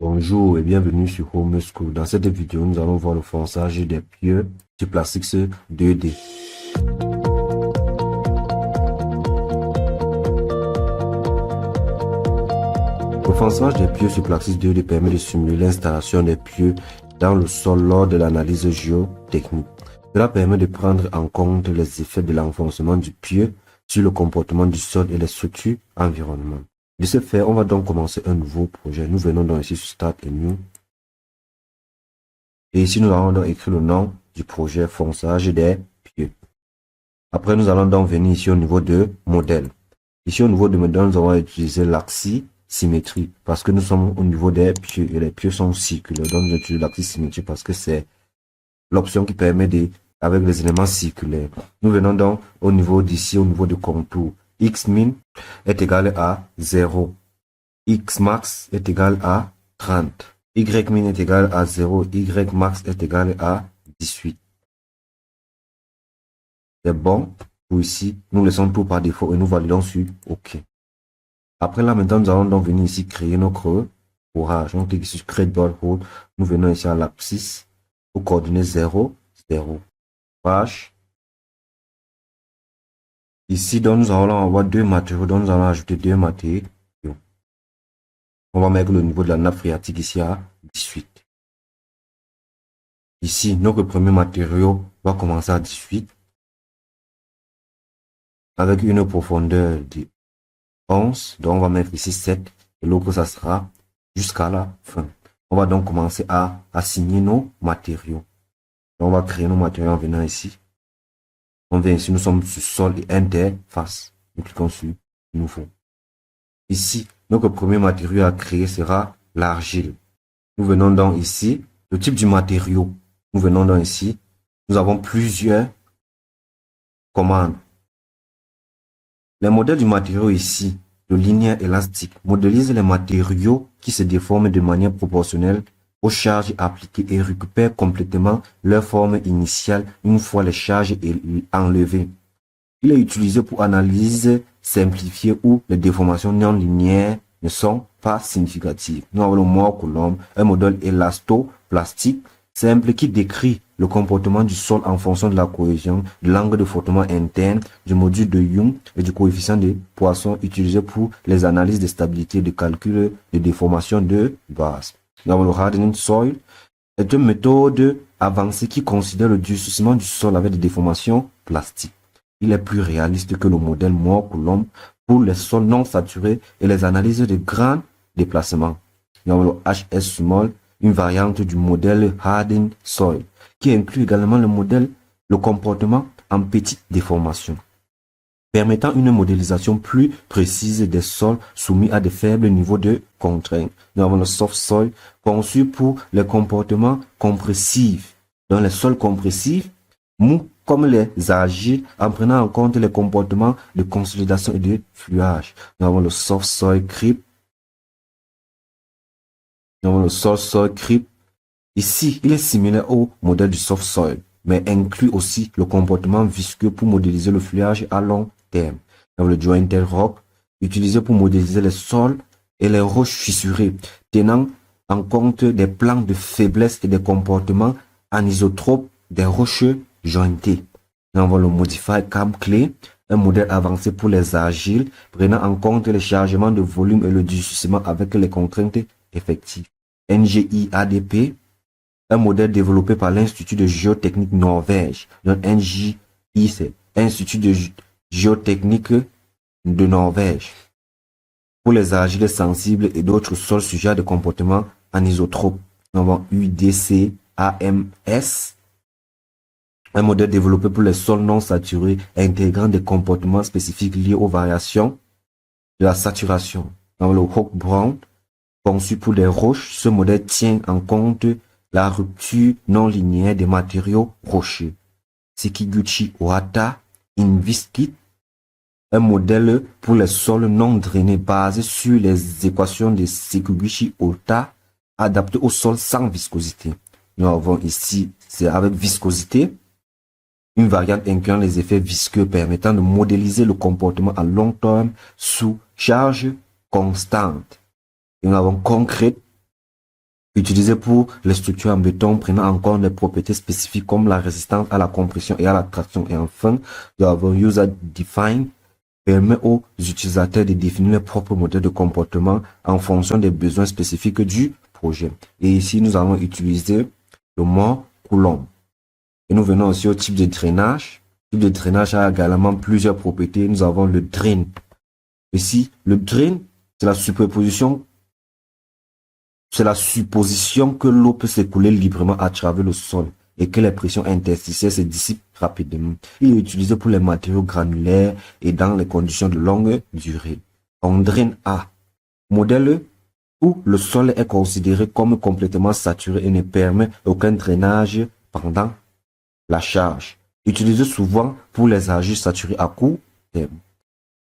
Bonjour et bienvenue sur Home School. Dans cette vidéo, nous allons voir le fonçage des pieux sur Plastix 2D. Le fonçage des pieux sur Plastix 2D permet de simuler l'installation des pieux dans le sol lors de l'analyse géotechnique. Cela permet de prendre en compte les effets de l'enfoncement du pieu sur le comportement du sol et les structures environnementales. De ce fait, on va donc commencer un nouveau projet. Nous venons donc ici sur Start et New. Et ici, nous allons donc écrire le nom du projet fonçage des pieux. Après, nous allons donc venir ici au niveau de modèle. Ici, au niveau de modèle, nous allons utiliser l'axe symétrie parce que nous sommes au niveau des pieux et les pieux sont circulaires. Donc, j'utilise l'axe symétrie parce que c'est l'option qui permet de, avec les éléments circulaires. Nous venons donc au niveau d'ici, au niveau de contour. X min est égal à 0. X max est égal à 30. Y min est égal à 0. Y max est égal à 18. C'est bon. Pour ici, nous laissons tout par défaut et nous validons sur OK. Après là, maintenant, nous allons donc venir ici créer notre forage. On clique sur Create Borehole. Nous venons ici à l'abscisse aux coordonnées 0, 0. Forage. Ici, donc, nous allons avoir deux matériaux, donc nous allons ajouter deux matériaux. On va mettre le niveau de la nappe phréatique ici à 18. Ici, notre premier matériau va commencer à 18. Avec une profondeur de 11. Donc, on va mettre ici 7. Et l'autre, ça sera jusqu'à la fin. On va donc commencer à assigner nos matériaux. Donc, on va créer nos matériaux en venant ici. On vient ici, nous sommes sur sol et interface. Nous cliquons sur nouveau. Ici, notre premier matériau à créer sera l'argile. Nous venons donc ici, le type du matériau. Nous venons donc ici. Nous avons plusieurs commandes. Les modèles du matériau ici, le linéaire élastique, modélise les matériaux qui se déforment de manière proportionnelle aux charges appliquées et récupèrent complètement leur forme initiale une fois les charges enlevées. Il est utilisé pour analyse simplifiée où les déformations non linéaires ne sont pas significatives. Nous avons le Moore Coulomb, un modèle élastoplastique simple qui décrit le comportement du sol en fonction de la cohésion, de l'angle de frottement interne, du module de Young et du coefficient de Poisson utilisé pour les analyses de stabilité et de calcul de déformation de base. Nous avons le Hardening Soil, est une méthode avancée qui considère le durcissement du sol avec des déformations plastiques. Il est plus réaliste que le modèle Moore Coulomb pour les sols non saturés et les analyses de grands déplacements. Nous avons le HS Small, une variante du modèle Hardening Soil, qui inclut également le comportement en petites déformations, permettant une modélisation plus précise des sols soumis à de faibles niveaux de contraintes. Nous avons le Soft Soil, conçu pour les comportements compressifs. Dans les sols compressifs, mous comme les argiles, en prenant en compte les comportements de consolidation et de fluage. Nous avons le Soft Soil Creep. Nous avons le Soft Soil Creep. Ici, il est similaire au modèle du Soft Soil, mais inclut aussi le comportement visqueux pour modéliser le fluage à long terme. Nous avons le Jointed Rock, utilisé pour modéliser les sols et les roches fissurées, tenant en compte des plans de faiblesse et des comportements anisotropes des roches jointées. Nous avons le Modify Cam Clay, un modèle avancé pour les argiles, prenant en compte les chargements de volume et le durcissement avec les contraintes effectives. NGI ADP, un modèle développé par l'Institut de géotechnique Norvège. Donc NGI, c'est Institut de géotechnique de Norvège. Pour les argiles sensibles et d'autres sols sujets à des comportements anisotropes. Nous avons UDC AMS, un modèle développé pour les sols non saturés intégrant des comportements spécifiques liés aux variations de la saturation. Nous avons le Hawk Brown, conçu pour les roches. Ce modèle tient en compte la rupture non linéaire des matériaux rocheux. Sekiguchi Ohata Inviskit, un modèle pour les sols non drainés basé sur les équations de Sekiguchi Ohata adapté aux sols sans viscosité. Nous avons ici, c'est avec viscosité, une variante incluant les effets visqueux permettant de modéliser le comportement à long terme sous charge constante. Et nous avons Concrete, utilisé pour les structures en béton prenant en compte des propriétés spécifiques comme la résistance à la compression et à la traction. Et enfin, nous avons User Define, permet aux utilisateurs de définir leur propre modèle de comportement en fonction des besoins spécifiques du projet. Et ici, nous allons utiliser le mot Coulomb. Et nous venons aussi au type de drainage. Le type de drainage a également plusieurs propriétés. Nous avons le drain. Ici, le drain, c'est la superposition, c'est la supposition que l'eau peut s'écouler librement à travers le sol et que les pressions interstitielles se dissipent rapidement. Il est utilisé pour les matériaux granulaires et dans les conditions de longue durée. On draine A. Modèle où le sol est considéré comme complètement saturé et ne permet aucun drainage pendant la charge. Utilisé souvent pour les argiles saturés à court terme.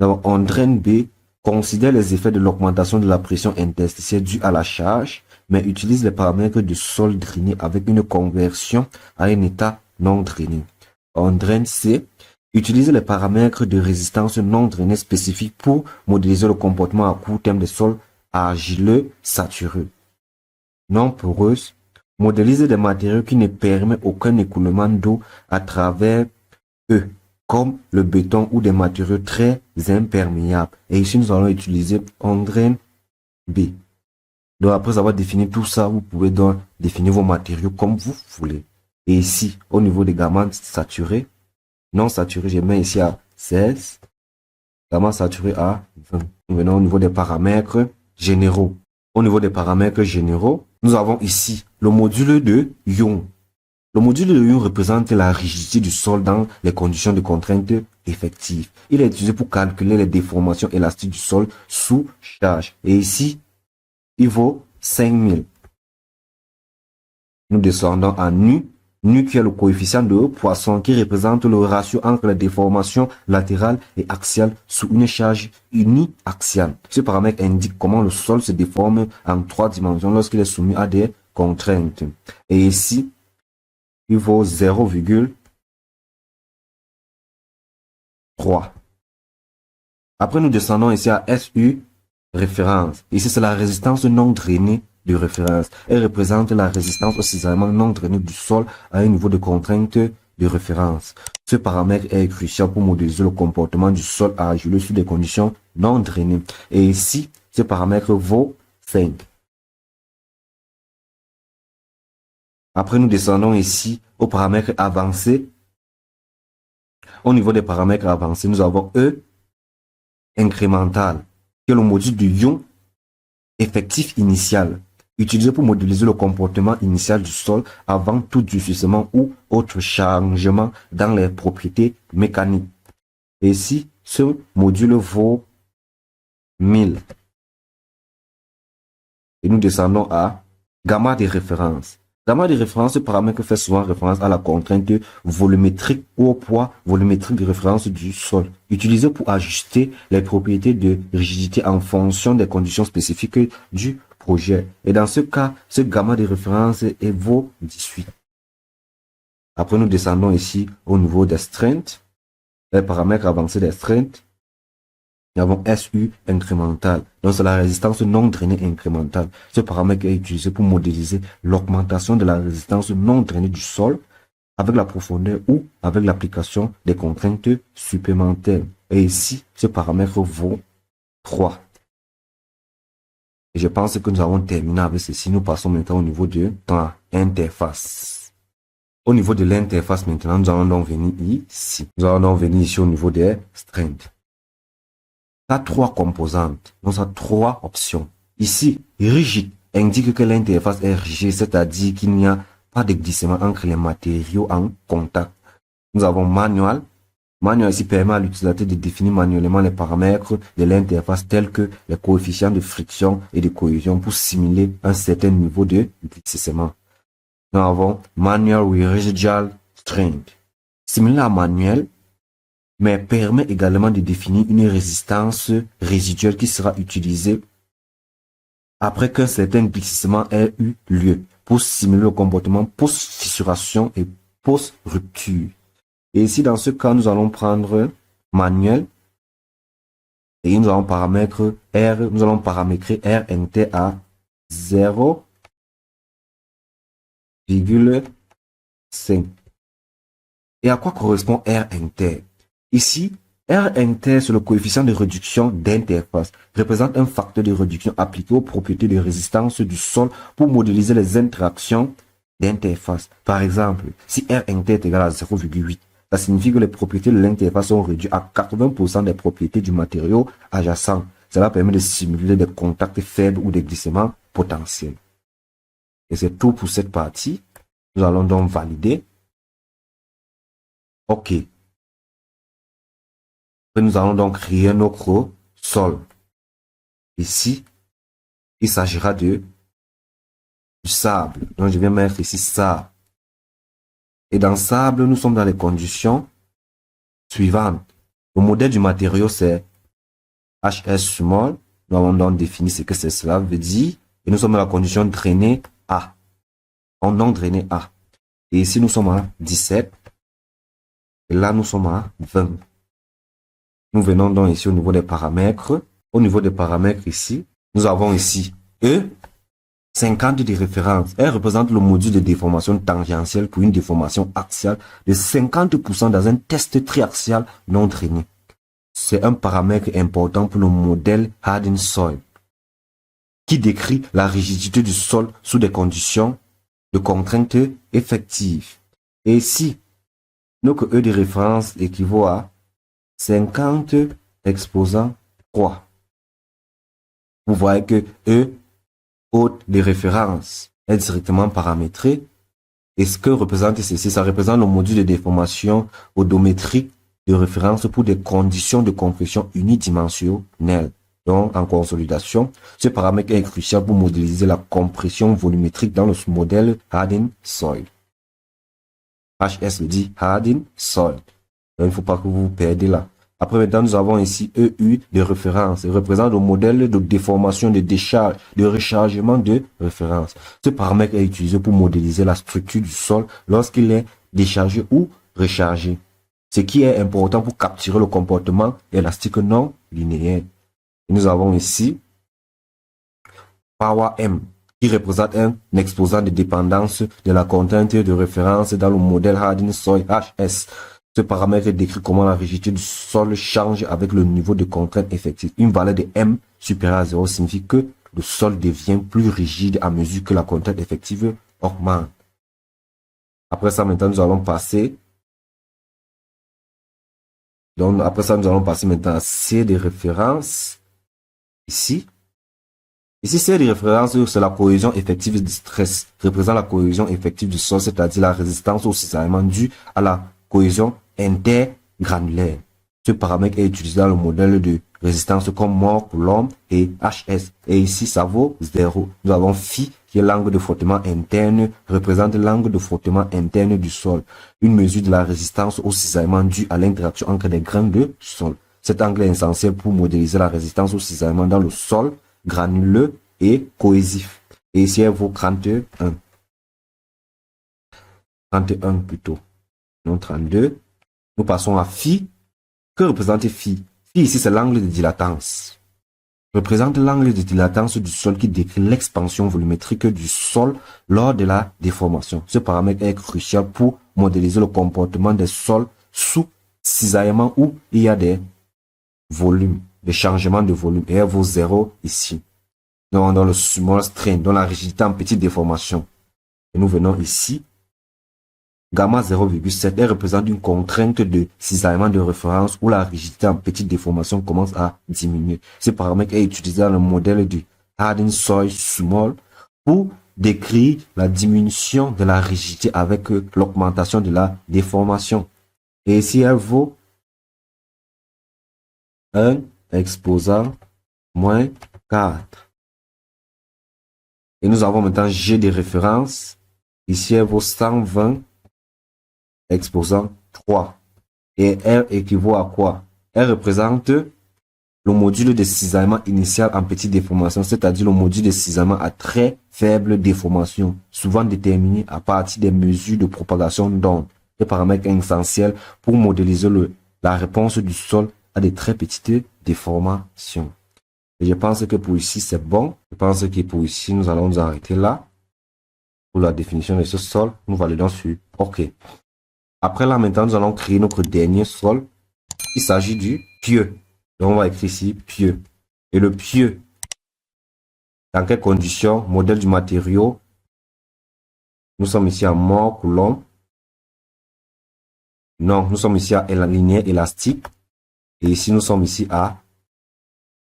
Donc, on draine B considère les effets de l'augmentation de la pression interstitielle due à la charge, mais utilise les paramètres du sol drainé avec une conversion à un état non drainé. On draine C utilise les paramètres de résistance non drainée spécifiques pour modéliser le comportement à court terme des sols argileux satureux. Non poreuse modélise des matériaux qui ne permettent aucun écoulement d'eau à travers eux, comme le béton ou des matériaux très imperméables. Et ici, nous allons utiliser on draine B. Donc, après avoir défini tout ça, vous pouvez donc définir vos matériaux comme vous voulez. Et ici, au niveau des gammas saturés, non saturés, je mets ici à 16, gamma saturé à 20. Nous venons au niveau des paramètres généraux. Au niveau des paramètres généraux, nous avons ici le module de Young. Le module de Young représente la rigidité du sol dans les conditions de contrainte effectives. Il est utilisé pour calculer les déformations élastiques du sol sous charge. Et ici, il vaut 5000. Nous descendons à nu. Nu qui est le coefficient de Poisson qui représente le ratio entre les déformations latérales et axiales sous une charge uniaxiale. Ce paramètre indique comment le sol se déforme en 3 dimensions lorsqu'il est soumis à des contraintes. Et ici, il vaut 0,3. Après, nous descendons ici à SU référence. Ici, c'est la résistance non drainée de référence. Elle représente la résistance au cisaillement non drainé du sol à un niveau de contrainte de référence. Ce paramètre est crucial pour modéliser le comportement du sol argileux sous des conditions non drainées. Et ici, ce paramètre vaut 5. Après, nous descendons ici au paramètre avancé. Au niveau des paramètres avancés, nous avons E incrémental, qui est le module du ion effectif initial, utilisé pour modéliser le comportement initial du sol avant tout durcissement ou autre changement dans les propriétés mécaniques. Et ici, ce module vaut 1000. Et nous descendons à gamma de référence. Gamma de référence, ce paramètre fait souvent référence à la contrainte volumétrique ou au poids volumétrique de référence du sol, utilisé pour ajuster les propriétés de rigidité en fonction des conditions spécifiques du projet. Et dans ce cas, ce gamma de référence vaut 18. Après, nous descendons ici au niveau des strengths, les paramètres avancés des strengths. Nous avons SU incrémental. Donc, c'est la résistance non drainée incrémentale. Ce paramètre est utilisé pour modéliser l'augmentation de la résistance non drainée du sol avec la profondeur ou avec l'application des contraintes supplémentaires. Et ici, ce paramètre vaut 3. Et je pense que nous avons terminé avec ceci. Nous passons maintenant au niveau de l'interface. Au niveau de l'interface maintenant, nous allons donc venir ici. Nous allons donc venir ici au niveau des strengths. Ça a 3 composantes, donc ça a 3 options. Ici, rigide indique que l'interface est rigide, c'est-à-dire qu'il n'y a pas de glissement entre les matériaux en contact. Nous avons manuel. Manuel ici permet à l'utilisateur de définir manuellement les paramètres de l'interface tels que les coefficients de friction et de cohésion pour simuler un certain niveau de glissement. Nous avons manual residual strength. Similaire à manuel, mais permet également de définir une résistance résiduelle qui sera utilisée après qu'un certain glissement ait eu lieu pour simuler le comportement post-fissuration et post-rupture. Et ici, dans ce cas, nous allons prendre manuel et nous allons paramétrer R inter à 0 0,5. Et à quoi correspond R inter? Ici, R inter, c'est le coefficient de réduction d'interface, représente un facteur de réduction appliqué aux propriétés de résistance du sol pour modéliser les interactions d'interface. Par exemple, si R inter est égal à 0,8, ça signifie que les propriétés de l'interface sont réduites à 80% des propriétés du matériau adjacent. Cela permet de simuler des contacts faibles ou des glissements potentiels. Et c'est tout pour cette partie. Nous allons donc valider. OK. Nous allons donc créer notre sol. Ici, il s'agira du sable. Donc, je vais mettre ici sable. Et dans sable, nous sommes dans les conditions suivantes. Le modèle du matériau, c'est HS small. Nous avons donc défini ce que cela veut dire. Et nous sommes dans la condition drainée A. En non drainé A. Et ici, nous sommes à 17. Et là, nous sommes à 20. Nous venons donc ici au niveau des paramètres. Au niveau des paramètres ici, nous avons ici E, 50 de référence. Elle représente le module de déformation tangentielle pour une déformation axiale de 50% dans un test triaxial non drainé. C'est un paramètre important pour le modèle Hardened Soil qui décrit la rigidité du sol sous des conditions de contraintes effectives. Et ici, notre E de référence équivaut à 50 exposant 3. Vous voyez que E haute de référence est directement paramétré. Et ce que représente ceci, ça représente le module de déformation odométrique de référence pour des conditions de compression unidimensionnelles. Donc, en consolidation, ce paramètre est crucial pour modéliser la compression volumétrique dans le modèle Hardened Soil. HS le dit Hardened Soil. Donc, il ne faut pas que vous vous perdez là. Après, maintenant, nous avons ici EU de référence. Il représente le modèle de déformation, de décharge, de rechargement de référence. Ce paramètre est utilisé pour modéliser la structure du sol lorsqu'il est déchargé ou rechargé. Ce qui est important pour capturer le comportement élastique non linéaire. Et nous avons ici Power M, qui représente un exposant de dépendance de la contrainte de référence dans le modèle Hardened Soil HS. Ce paramètre décrit comment la rigidité du sol change avec le niveau de contrainte effective. Une valeur de M supérieure à 0 signifie que le sol devient plus rigide à mesure que la contrainte effective augmente. Après ça, maintenant, nous allons passer. Donc, après ça, nous allons passer maintenant à C de référence. Ici. Ici, C de référence, c'est la cohésion effective du stress. Représente la cohésion effective du sol, c'est-à-dire la résistance au cisaillement due à la cohésion intergranulaire. Ce paramètre est utilisé dans le modèle de résistance comme mort pour l'homme et HS. Et ici, ça vaut 0. Nous avons phi, qui est l'angle de frottement interne, représente l'angle de frottement interne du sol. Une mesure de la résistance au cisaillement due à l'interaction entre des grains de sol. Cet angle est essentiel pour modéliser la résistance au cisaillement dans le sol granuleux et cohésif. Et ici, elle vaut 31. 31 plutôt. Non 32. Nous passons à phi. Que représente phi? Phi ici, c'est l'angle de dilatance. Représente l'angle de dilatance du sol qui décrit l'expansion volumétrique du sol lors de la déformation. Ce paramètre est crucial pour modéliser le comportement des sols sous cisaillement où il y a des volumes, des changements de volume. Et elle vaut 0 ici. Donc, dans le small strain, dans la rigidité en petite déformation. Et nous venons ici. Gamma 0,7, elle représente une contrainte de cisaillement de référence où la rigidité en petite déformation commence à diminuer. Ce paramètre est utilisé dans le modèle du Hardened Soil Small pour décrire la diminution de la rigidité avec l'augmentation de la déformation. Et ici, elle vaut 1 exposant moins 4. Et nous avons maintenant G de référence. Ici, elle vaut 120 exposant 3. Et R équivaut à quoi? R représente le module de cisaillement initial en petite déformation, c'est-à-dire le module de cisaillement à très faible déformation, souvent déterminé à partir des mesures de propagation d'ondes. Ce paramètre est essentiel pour modéliser la réponse du sol à des très petites déformations. Et je pense que pour ici, c'est bon. Je pense que pour ici, nous allons nous arrêter là. pour la définition de ce sol. Nous validons sur OK. Après là, maintenant, nous allons créer notre dernier sol. Il s'agit du pieu. Donc, on va écrire ici pieu. Et le pieu, dans quelles conditions? Modèle du matériau. Nous sommes ici à mort, coulomb. Non, nous sommes ici à la linéaire élastique. Et ici, nous sommes ici à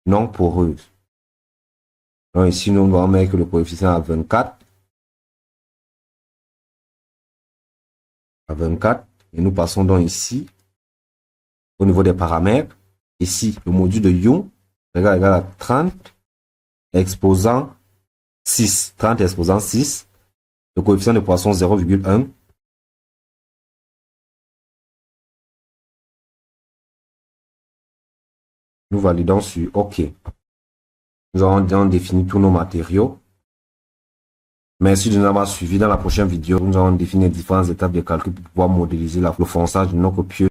non poreuse. Donc ici, nous allons mettre le coefficient à 24. À 24. Et nous passons donc ici, au niveau des paramètres. Ici, le module de Young égale à 30 exposant 6. 30 exposant 6. Le coefficient de Poisson 0,1. Nous validons sur OK. Nous avons défini tous nos matériaux. Merci de nous avoir suivis. Dans la prochaine vidéo, nous allons définir différentes étapes de calcul pour pouvoir modéliser le fonçage de notre pieu.